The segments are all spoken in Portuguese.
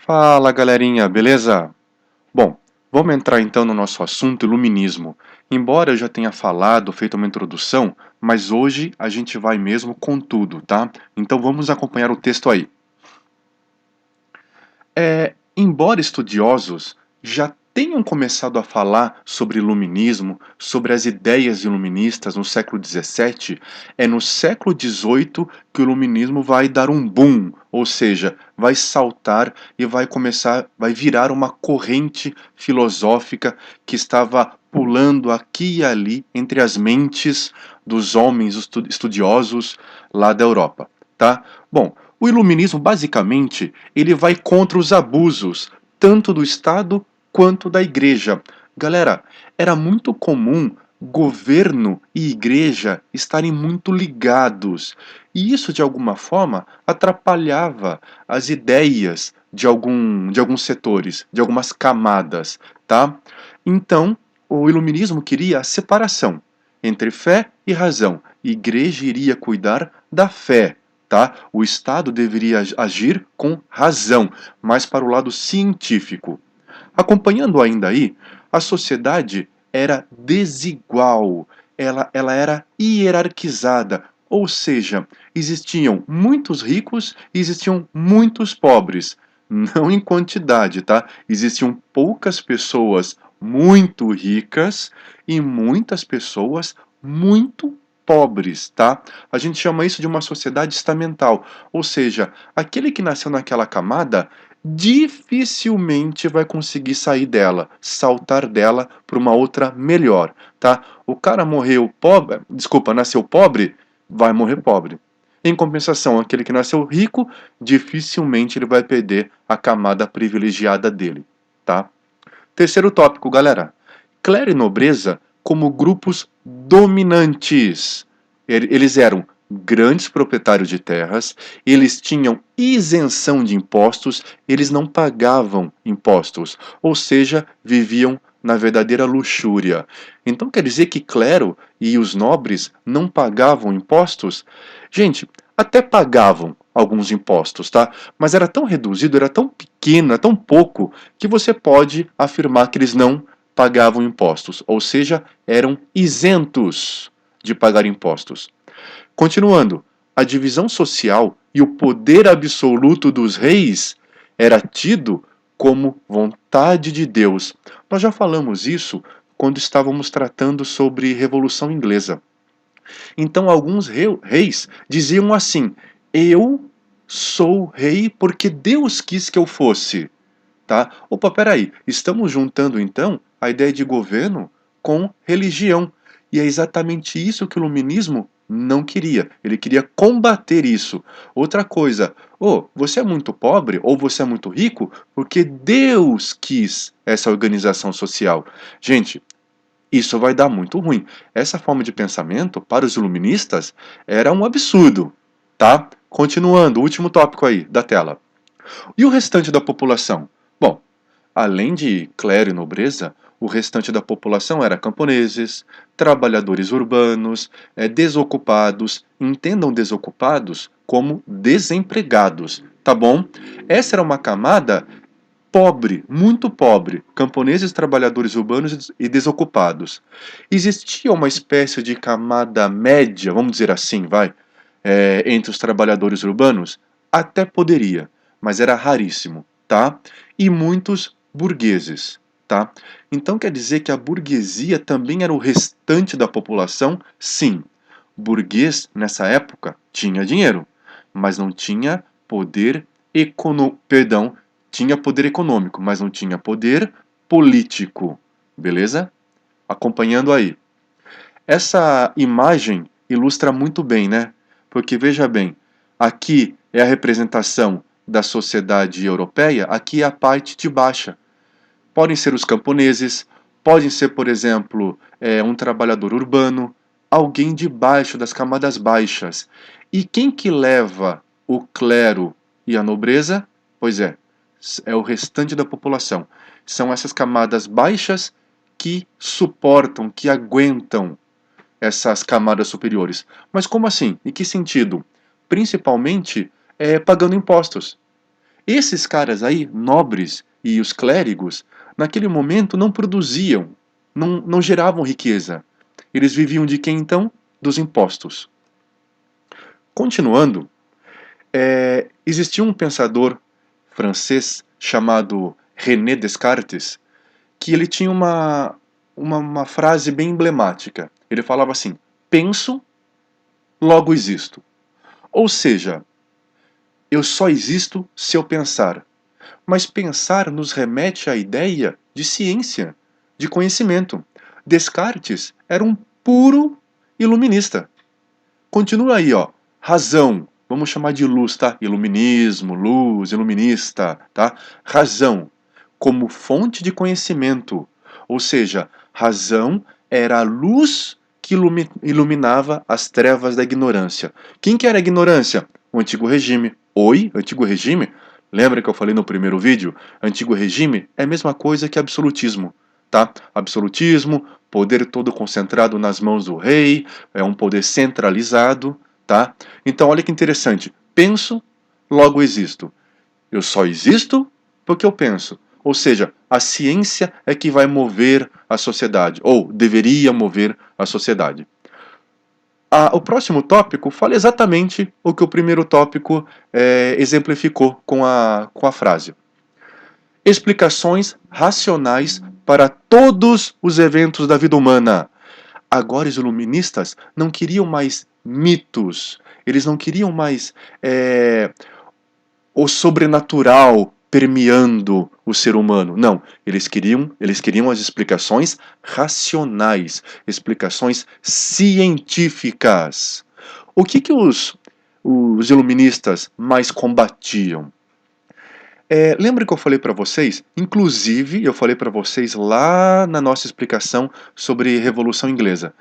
Fala galerinha, beleza? Bom, vamos entrar então no nosso assunto iluminismo. Embora eu já tenha falado, feito uma introdução, mas hoje a gente vai mesmo com tudo, tá? Então vamos acompanhar o texto aí. Embora estudiosos já tenham começado a falar sobre iluminismo, sobre as ideias iluministas no século XVII, é no século XVIII que o iluminismo vai dar um boom, ou seja, vai saltar e vai virar uma corrente filosófica que estava pulando aqui e ali entre as mentes dos homens estudiosos lá da Europa, tá? Bom, o iluminismo, basicamente, ele vai contra os abusos, tanto do Estado quanto da Igreja. Galera, era muito comum governo e igreja estarem muito ligados, e isso, de alguma forma, atrapalhava as ideias de alguns setores, de algumas camadas, tá? Então, o iluminismo queria a separação entre fé e razão. A igreja iria cuidar da fé, tá? O Estado deveria agir com razão, mais para o lado científico. Acompanhando ainda aí, a sociedade era desigual, ela era hierarquizada, ou seja, existiam muitos ricos e existiam muitos pobres. Não em quantidade, tá? Existiam poucas pessoas muito ricas e muitas pessoas muito pobres, tá? A gente chama isso de uma sociedade estamental, ou seja, aquele que nasceu naquela camada dificilmente vai conseguir sair dela, saltar dela para uma outra melhor, tá? O cara morreu pobre, desculpa, nasceu pobre, vai morrer pobre. Em compensação, aquele que nasceu rico, dificilmente ele vai perder a camada privilegiada dele, tá? Terceiro tópico, galera. Clero e nobreza como grupos dominantes. Eles eram grandes proprietários de terras, eles tinham isenção de impostos, eles não pagavam impostos, ou seja, viviam na verdadeira luxúria. Então quer dizer que clero e os nobres não pagavam impostos? Gente, até pagavam alguns impostos, tá? Mas era tão reduzido, era tão pequeno, era tão pouco, que você pode afirmar que eles não pagavam impostos, ou seja, eram isentos de pagar impostos. Continuando, a divisão social e o poder absoluto dos reis era tido como vontade de Deus. Nós já falamos isso quando estávamos tratando sobre Revolução Inglesa. Então, alguns reis diziam assim: eu sou rei porque Deus quis que eu fosse. Tá? Opa, peraí, estamos juntando então a ideia de governo com religião. E é exatamente isso que o iluminismo não queria. Ele queria combater isso. Outra coisa, você é muito pobre ou você é muito rico porque Deus quis essa organização social. Gente, isso vai dar muito ruim. Essa forma de pensamento, para os iluministas, era um absurdo. Tá? Continuando, último tópico aí da tela. E o restante da população? Bom, além de clero e nobreza, o restante da população era camponeses, trabalhadores urbanos, desocupados. Entendam desocupados como desempregados, tá bom? Essa era uma camada pobre, muito pobre, camponeses, trabalhadores urbanos e desocupados. Existia uma espécie de camada média, vamos dizer assim, vai, entre os trabalhadores urbanos? Até poderia, mas era raríssimo, tá? E muitos burgueses, tá? Então quer dizer que a burguesia também era o restante da população? Sim. Burguês, nessa época, tinha dinheiro, mas não tinha poder perdão, tinha poder econômico, mas não tinha poder político. Beleza? Acompanhando aí. Essa imagem ilustra muito bem, né? Porque veja bem, aqui é a representação da sociedade europeia, aqui é a parte de baixa. Podem ser os camponeses, podem ser, por exemplo, um trabalhador urbano, alguém de baixo, das camadas baixas. E quem que leva o clero e a nobreza? Pois é o restante da população. São essas camadas baixas que suportam, que aguentam essas camadas superiores. Mas como assim? Em que sentido? Principalmente pagando impostos. Esses caras aí, nobres e os clérigos, naquele momento não produziam, não geravam riqueza. Eles viviam de quê então? Dos impostos. Continuando, existia um pensador francês chamado René Descartes, que ele tinha uma frase bem emblemática. Ele falava assim: penso, logo existo. Ou seja, eu só existo se eu pensar. Mas pensar nos remete à ideia de ciência, de conhecimento. Descartes era um puro iluminista. Continua aí, ó. Razão. Vamos chamar de luz, tá? Iluminismo, luz, iluminista, tá? Razão como fonte de conhecimento. Ou seja, razão era a luz que iluminava as trevas da ignorância. Quem que era a ignorância? O antigo regime. Oi, antigo regime? Lembra que eu falei no primeiro vídeo? Antigo regime é a mesma coisa que absolutismo, tá? Absolutismo, poder todo concentrado nas mãos do rei, é um poder centralizado, tá? Então olha que interessante. Penso, logo existo. Eu só existo porque eu penso. Ou seja, a ciência é que vai mover a sociedade, ou deveria mover a sociedade. O próximo tópico fala exatamente o que o primeiro tópico exemplificou com a frase. Explicações racionais para todos os eventos da vida humana. Agora os iluministas não queriam mais mitos, eles não queriam mais o sobrenatural permeando o ser humano. Não, eles queriam as explicações racionais, explicações científicas. O que os iluministas mais combatiam? Lembra que eu falei para vocês? Inclusive, eu falei para vocês lá na nossa explicação sobre Revolução Inglesa,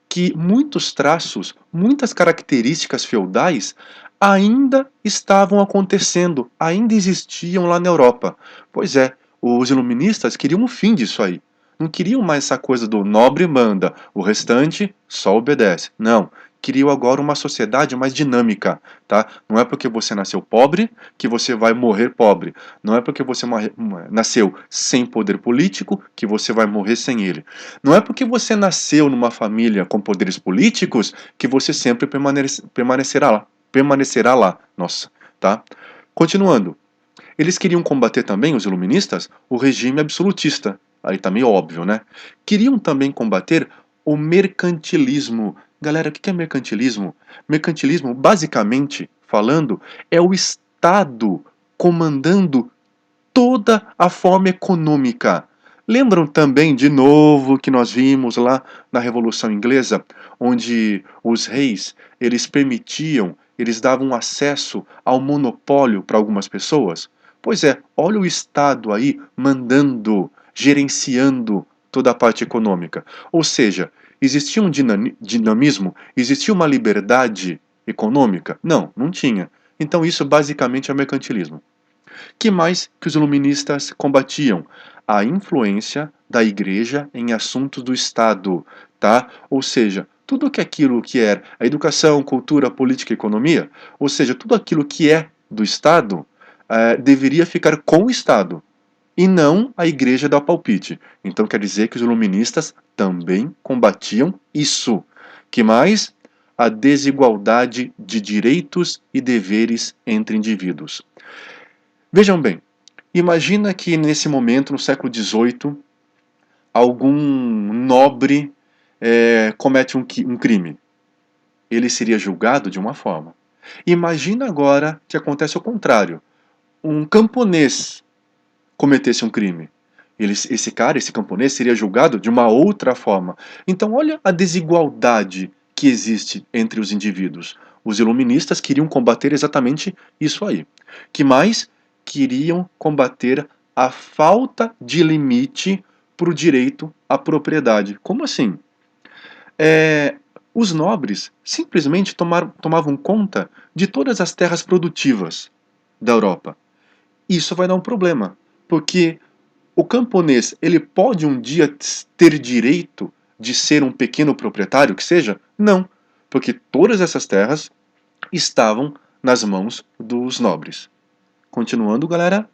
que muitos traços, muitas características feudais ainda estavam acontecendo, ainda existiam lá na Europa. Pois é, os iluministas queriam o fim disso aí. Não queriam mais essa coisa do nobre manda, o restante só obedece. Não. Queriam agora uma sociedade mais dinâmica, tá? Não é porque você nasceu pobre que você vai morrer pobre. Não é porque você nasceu sem poder político que você vai morrer sem ele. Não é porque você nasceu numa família com poderes políticos que você sempre permanecerá lá. Nossa, tá? Continuando. Eles queriam combater também, os iluministas, o regime absolutista. Aí tá meio óbvio, né? Queriam também combater o mercantilismo. Galera, o que é mercantilismo? Mercantilismo, basicamente falando, é o Estado comandando toda a forma econômica. Lembram também, de novo, que nós vimos lá na Revolução Inglesa, onde os reis, eles davam acesso ao monopólio para algumas pessoas? Pois é, olha o Estado aí mandando, gerenciando toda a parte econômica. Ou seja, existia um dinamismo, existia uma liberdade econômica? Não, não tinha. Então isso basicamente é mercantilismo. Que mais que os iluministas combatiam? A influência da igreja em assuntos do Estado, tá? Ou seja, tudo aquilo que é a educação, cultura, política e economia, ou seja, tudo aquilo que é do Estado, deveria ficar com o Estado e não a igreja dar palpite. Então quer dizer que os iluministas também combatiam isso. Que mais? A desigualdade de direitos e deveres entre indivíduos. Vejam bem, imagina que nesse momento, no século XVIII, algum nobre comete um crime. Ele seria julgado de uma forma. Imagina agora que acontece o contrário. Um camponês cometesse um crime. Esse camponês, seria julgado de uma outra forma. Então, olha a desigualdade que existe entre os indivíduos. Os iluministas queriam combater exatamente isso aí. Que mais? Queriam combater a falta de limite para o direito à propriedade. Como assim? Os nobres simplesmente tomavam conta de todas as terras produtivas da Europa. Isso vai dar um problema, porque o camponês, ele pode um dia ter direito de ser um pequeno proprietário que seja? Não, porque todas essas terras estavam nas mãos dos nobres. Continuando, galera.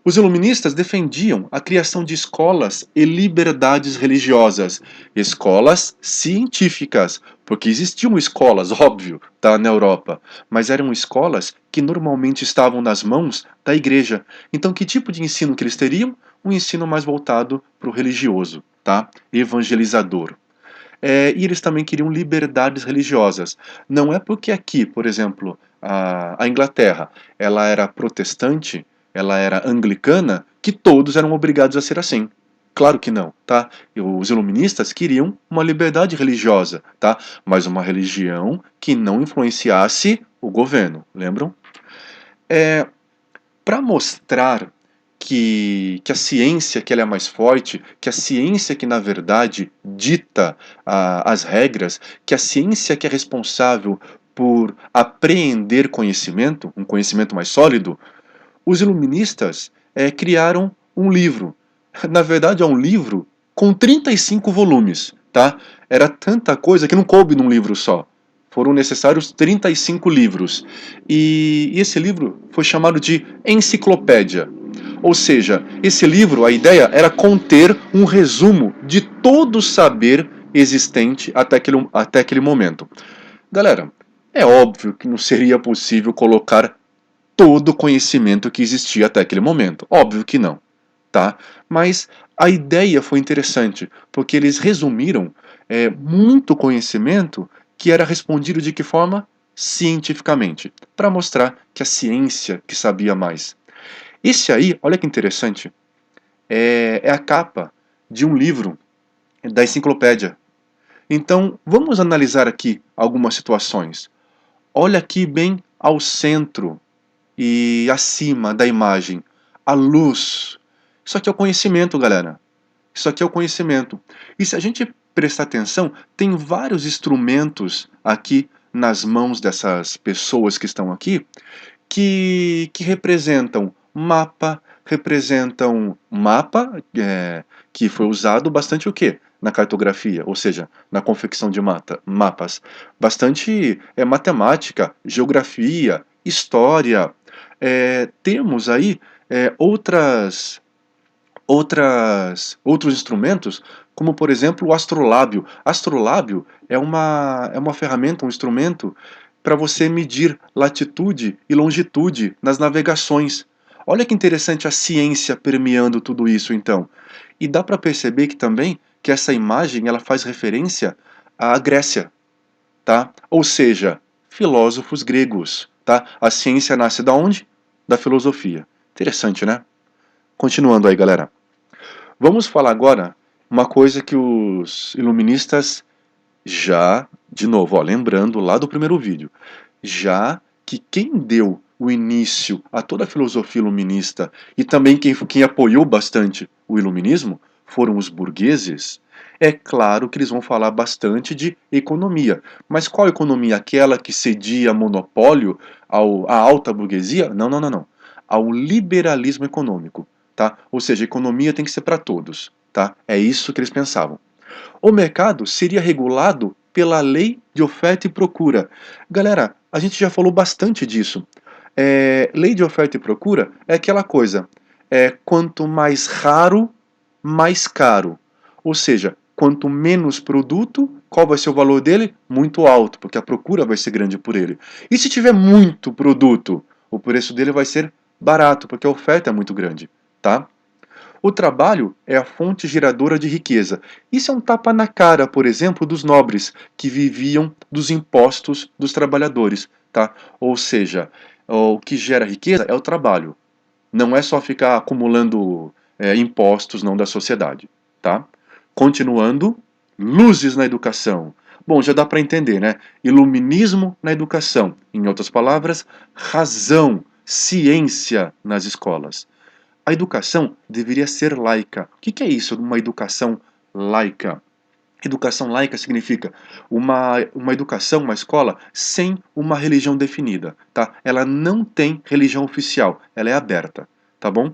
Os iluministas defendiam a criação de escolas e liberdades religiosas, escolas científicas, porque existiam escolas, óbvio, tá, na Europa, mas eram escolas que normalmente estavam nas mãos da igreja. Então, que tipo de ensino que eles teriam? Um ensino mais voltado para o religioso, tá? Evangelizador. E eles também queriam liberdades religiosas. Não é porque aqui, por exemplo, a Inglaterra, ela era protestante, ela era anglicana, que todos eram obrigados a ser assim. Claro que não, tá? E os iluministas queriam uma liberdade religiosa, tá? Mas uma religião que não influenciasse o governo, lembram? Para mostrar que a ciência que ela é mais forte, que a ciência que na verdade dita as regras, que a ciência que é responsável por apreender conhecimento, um conhecimento mais sólido, os iluministas criaram um livro. Na verdade é um livro com 35 volumes, tá? Era tanta coisa que não coube num livro só. Foram necessários 35 livros. E esse livro foi chamado de enciclopédia. Ou seja, esse livro, a ideia era conter um resumo de todo o saber existente até aquele momento. Galera, é óbvio que não seria possível colocar todo o conhecimento que existia até aquele momento. Óbvio que não, tá? Mas a ideia foi interessante, porque eles resumiram muito conhecimento que era respondido de que forma? Cientificamente, para mostrar que a ciência que sabia mais. Esse aí, olha que interessante, é a capa de um livro da enciclopédia. Então, vamos analisar aqui algumas situações. Olha aqui bem ao centro e acima da imagem, a luz. Isso aqui é o conhecimento, galera. Isso aqui é o conhecimento. E se a gente prestar atenção, tem vários instrumentos aqui nas mãos dessas pessoas que estão aqui que representam mapa que foi usado bastante o quê? Na cartografia, ou seja, na confecção de mapas. Bastante matemática, geografia, história. Temos aí outros instrumentos, como por exemplo o astrolábio. Astrolábio é uma ferramenta, um instrumento para você medir latitude e longitude nas navegações. Olha que interessante a ciência permeando tudo isso, então. E dá para perceber que também que essa imagem ela faz referência à Grécia, tá? Ou seja, filósofos gregos, tá? A ciência nasce da onde? Da filosofia. Interessante, né? Continuando aí, galera. Vamos falar agora uma coisa que os iluministas já, de novo, ó, lembrando lá do primeiro vídeo, já que quem deu o início a toda a filosofia iluminista e também quem apoiou bastante o iluminismo foram os burgueses, é claro que eles vão falar bastante de economia. Mas qual economia? Aquela que cedia monopólio à alta burguesia? Não, não, não, não. Ao liberalismo econômico. Tá? Ou seja, a economia tem que ser para todos. Tá? É isso que eles pensavam. O mercado seria regulado pela lei de oferta e procura. Galera, a gente já falou bastante disso. Lei de oferta e procura é aquela coisa, quanto mais raro, mais caro. Ou seja, quanto menos produto, qual vai ser o valor dele? Muito alto, porque a procura vai ser grande por ele. E se tiver muito produto, o preço dele vai ser barato, porque a oferta é muito grande, tá? O trabalho é a fonte geradora de riqueza. Isso é um tapa na cara, por exemplo, dos nobres, que viviam dos impostos dos trabalhadores. Tá? Ou seja, o que gera riqueza é o trabalho. Não é só ficar acumulando impostos não da sociedade. Tá? Continuando, luzes na educação. Bom, já dá para entender, né? Iluminismo na educação. Em outras palavras, razão, ciência nas escolas. A educação deveria ser laica. O que é isso, uma educação laica? Educação laica significa uma educação, uma escola, sem uma religião definida. Tá? Ela não tem religião oficial, ela é aberta. Tá bom?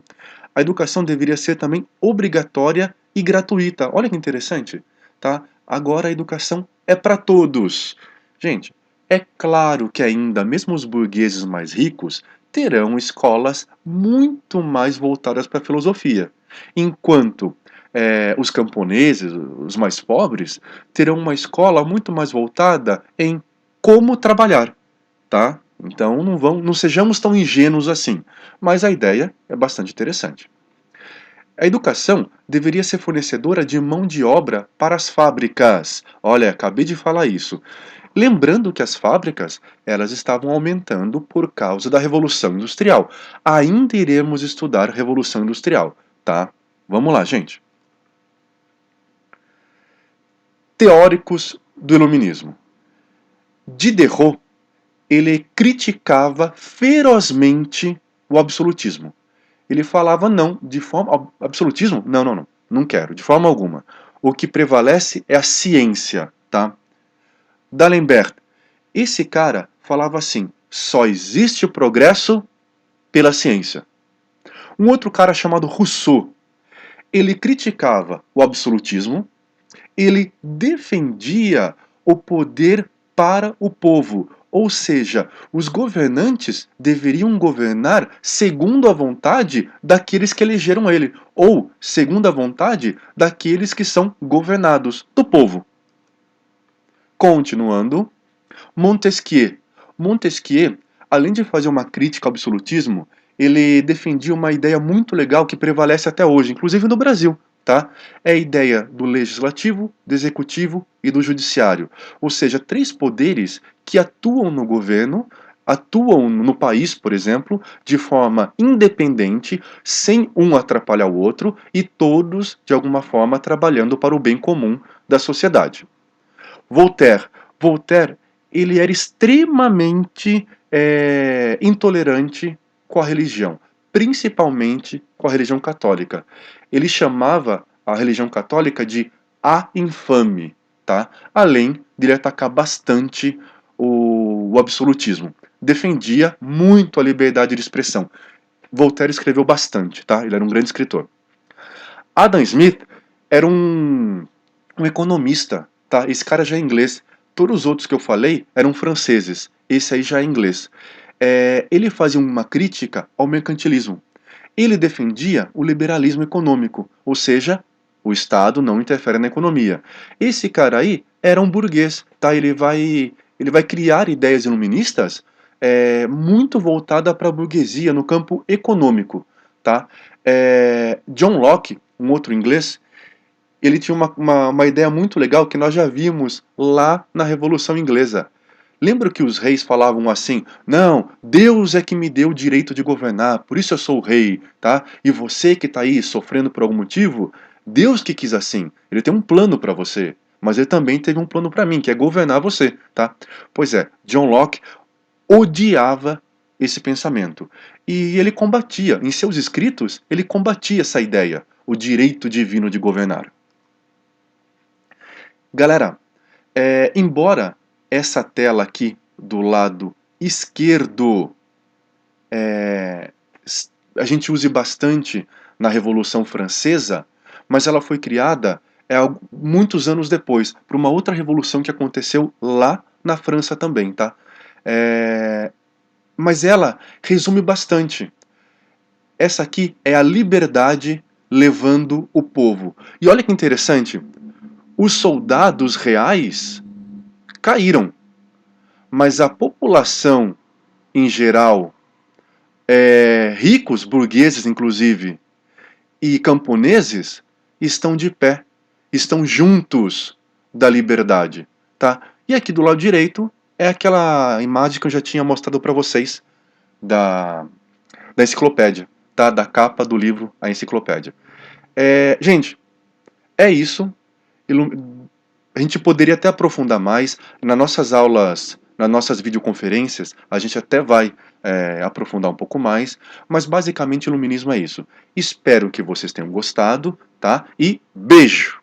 A educação deveria ser também obrigatória e gratuita. Olha que interessante. Tá? Agora a educação é para todos. Gente, É claro que ainda, mesmo os burgueses mais ricos, terão escolas muito mais voltadas para a filosofia, enquanto os camponeses, os mais pobres, terão uma escola muito mais voltada em como trabalhar, tá? Então não sejamos tão ingênuos assim, mas a ideia é bastante interessante. A educação deveria ser fornecedora de mão de obra para as fábricas. Olha, acabei de falar isso. Lembrando que as fábricas, elas estavam aumentando por causa da Revolução Industrial. Ainda iremos estudar Revolução Industrial, tá? Vamos lá, gente. Teóricos do Iluminismo. Diderot, ele criticava ferozmente o absolutismo. Ele falava não, de forma absolutismo? Não, não, não, não quero, de forma alguma. O que prevalece é a ciência, tá? D'Alembert, esse cara falava assim: só existe o progresso pela ciência. Um outro cara chamado Rousseau, ele criticava o absolutismo, ele defendia o poder para o povo, ou seja, os governantes deveriam governar segundo a vontade daqueles que elegeram ele, ou segundo a vontade daqueles que são governados, do povo. Continuando, Montesquieu. Montesquieu, além de fazer uma crítica ao absolutismo, ele defendia uma ideia muito legal que prevalece até hoje, inclusive no Brasil, tá? É a ideia do legislativo, do executivo e do judiciário. Ou seja, três poderes que atuam no governo, atuam no país, por exemplo, de forma independente, sem um atrapalhar o outro e todos, de alguma forma, trabalhando para o bem comum da sociedade. Voltaire. Voltaire, ele era extremamente intolerante com a religião, principalmente com a religião católica. Ele chamava a religião católica de a infame, tá? Além de ele atacar bastante o absolutismo. Defendia muito a liberdade de expressão. Voltaire escreveu bastante, tá? Ele era um grande escritor. Adam Smith era um economista, tá? Esse cara já é inglês. Todos os outros que eu falei eram franceses. Esse aí já é inglês. Ele fazia uma crítica ao mercantilismo. Ele defendia o liberalismo econômico, ou seja, o Estado não interfere na economia. Esse cara aí era um burguês, tá? Ele vai criar ideias iluministas muito voltada para a burguesia no campo econômico, tá? John Locke, um outro inglês, ele tinha uma ideia muito legal que nós já vimos lá na Revolução Inglesa. Lembra que os reis falavam assim: não, Deus é que me deu o direito de governar, por isso eu sou o rei, tá? E você que está aí sofrendo por algum motivo, Deus que quis assim. Ele tem um plano para você, mas ele também teve um plano para mim, que é governar você, tá? Pois é, John Locke odiava esse pensamento. E ele combatia, em seus escritos, ele combatia essa ideia, o direito divino de governar. Galera, embora essa tela aqui do lado esquerdo a gente use bastante na Revolução Francesa, mas ela foi criada muitos anos depois, por uma outra revolução que aconteceu lá na França também, tá? Mas ela resume bastante. Essa aqui é a liberdade levando o povo. E olha que interessante, os soldados reais caíram, mas a população em geral, ricos, burgueses inclusive, e camponeses, estão de pé, estão juntos da liberdade, tá? E aqui do lado direito é aquela imagem que eu já tinha mostrado para vocês da enciclopédia, tá? Da capa do livro A Enciclopédia. Gente, é isso. A gente poderia até aprofundar mais nas nossas aulas, nas nossas videoconferências, a gente até vai aprofundar um pouco mais, mas basicamente iluminismo é isso. Espero que vocês tenham gostado, tá? E beijo!